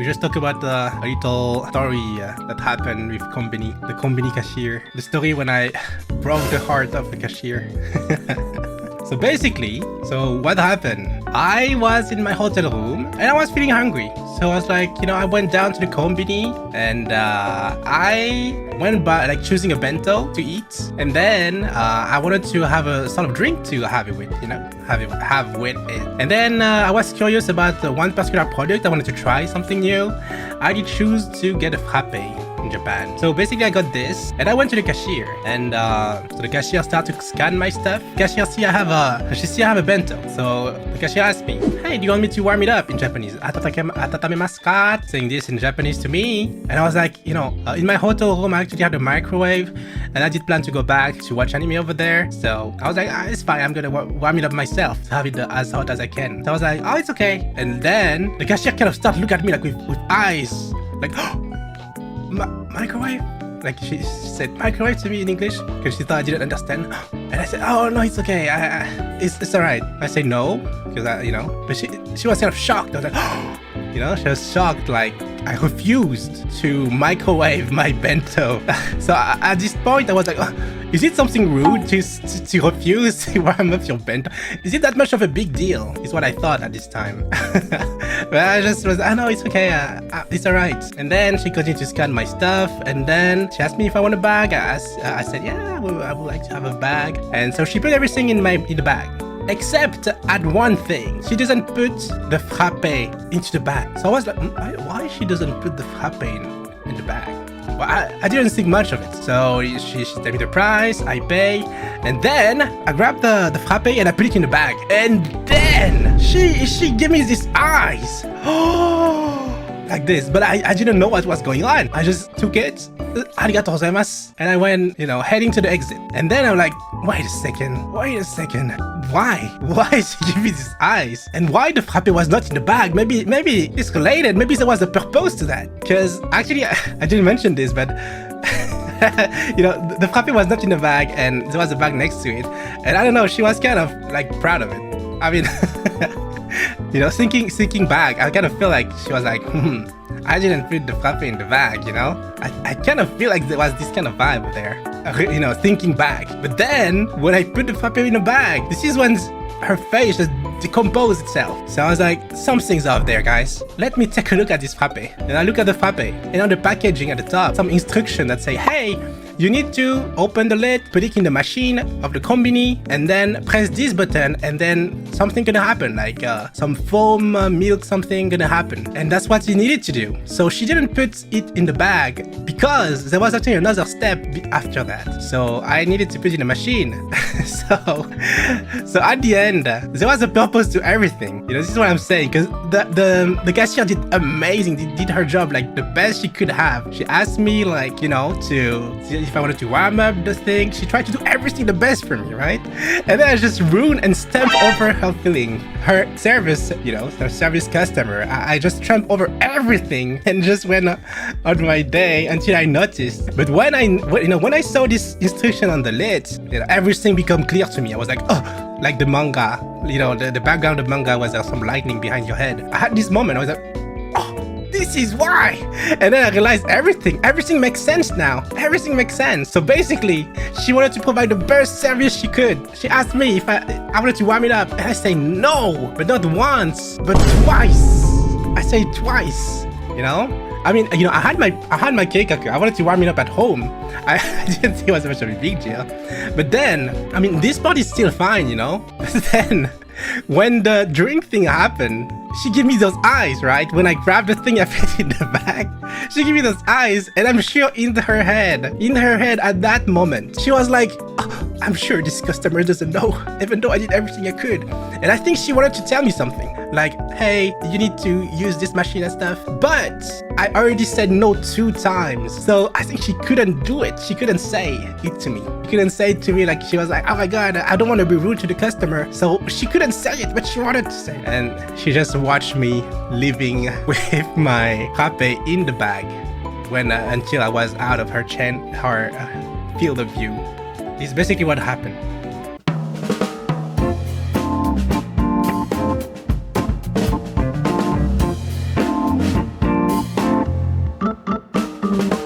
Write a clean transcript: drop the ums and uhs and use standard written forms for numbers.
just talk about a little story that happened with Konbini, the Konbini cashier. The story when I broke the heart of the cashier. So basically, what happened? I was in my hotel room and I was feeling hungry. So I was like, I went down to the Konbini and I went by choosing a bento to eat. And then I wanted to have a sort of drink to have it with, have with it. And then I was curious about one particular product. I wanted to try something new. I did choose to get a frappe in Japan. So basically I got this and I went to the cashier and so the cashier started to scan my stuff. Cashier see I have a bento. So the cashier asked me, hey, do you want me to warm it up in Japanese? Atatamemasu ka? Saying this in Japanese to me. And I was like, in my hotel room I actually had a microwave and I did plan to go back to watch anime over there. So I was like, it's fine, I'm gonna warm it up myself to have it as hot as I can. So I was like, oh, it's okay. And then the cashier kind of started looking at me with eyes like, microwave? Like she said microwave to me in English because she thought I didn't understand. And I said, oh no, it's okay. It's alright. I say no because but she was kind of shocked. I was like, she was shocked. Like I refused to microwave my bento. So at this point I was like, is it something rude to refuse to warm up your bento? Is it that much of a big deal? Is what I thought at this time. But I just was, no, it's okay, it's alright. And then she continued to scan my stuff, and then she asked me if I want a bag. I said, yeah, I would like to have a bag. And so she put everything in the bag. Except at one thing, she doesn't put the frappe into the bag. So I was like, why she doesn't put the frappe in the bag? Well, I didn't think much of it. So she told me the price, I pay, and then I grabbed the frappe and I put it in the bag. And then she gave me these eyes. Like this, but I didn't know what was going on. I just took it, arigatou gozaimasu, and I went, heading to the exit. And then I'm like, wait a second, why is she giving me these eyes? And why the frappe was not in the bag? Maybe it's related, maybe there was a purpose to that. Because actually, I didn't mention this, but the frappe was not in the bag and there was a bag next to it. And I don't know, she was kind of proud of it. I mean, thinking back, I kind of feel like she was like, I didn't put the frappe in the bag, I kind of feel like there was this kind of vibe there, thinking back. But then, when I put the frappe in the bag, this is when her face just decomposed itself. So I was like, something's up there, guys. Let me take a look at this frappe. And I look at the frappe, and on the packaging at the top, some instruction that say, hey, you need to open the lid, put it in the machine of the Konbini, and then press this button, and then something gonna happen, like some foam, milk, something gonna happen. And that's what you needed to do. So she didn't put it in the bag because there was actually another step after that. So I needed to put it in the machine. so at the end, there was a purpose to everything. This is what I'm saying, because the cashier did amazing, did her job like the best she could have. She asked me if I wanted to warm up the thing. She tried to do everything the best for me, right? And then I just ruined and stamped over her feeling. Her service, her service customer. I just tramped over everything and just went on my day until I noticed. But when I saw this instruction on the lid, everything became clear to me. I was like, oh, like the manga, the background of manga was some lightning behind your head. I had this moment. I was like, oh, this is why. And then I realized everything makes sense now. Everything makes sense. So basically, she wanted to provide the best service she could. She asked me if I wanted to warm it up, and I say no, but not once, but twice. I say twice. I mean, I had my keikaku. I wanted to warm it up at home. I didn't think it was much of a big deal. But then, I mean, this part is still fine, But then, when the drink thing happened, she gave me those eyes, right? When I grabbed the thing I put it in the bag, she gave me those eyes, and I'm sure in her head at that moment, she was like, oh, I'm sure this customer doesn't know, even though I did everything I could. And I think she wanted to tell me something, like, hey, you need to use this machine and stuff. But I already said no 2 times, so I think she couldn't do it. She couldn't say it to me. She couldn't say it to me, like, she was like, oh my god, I don't want to be rude to the customer. So she couldn't say it, but she wanted to say it. And she just watched me living with my frappe in the bag until I was out of her field of view. This is basically what happened. you.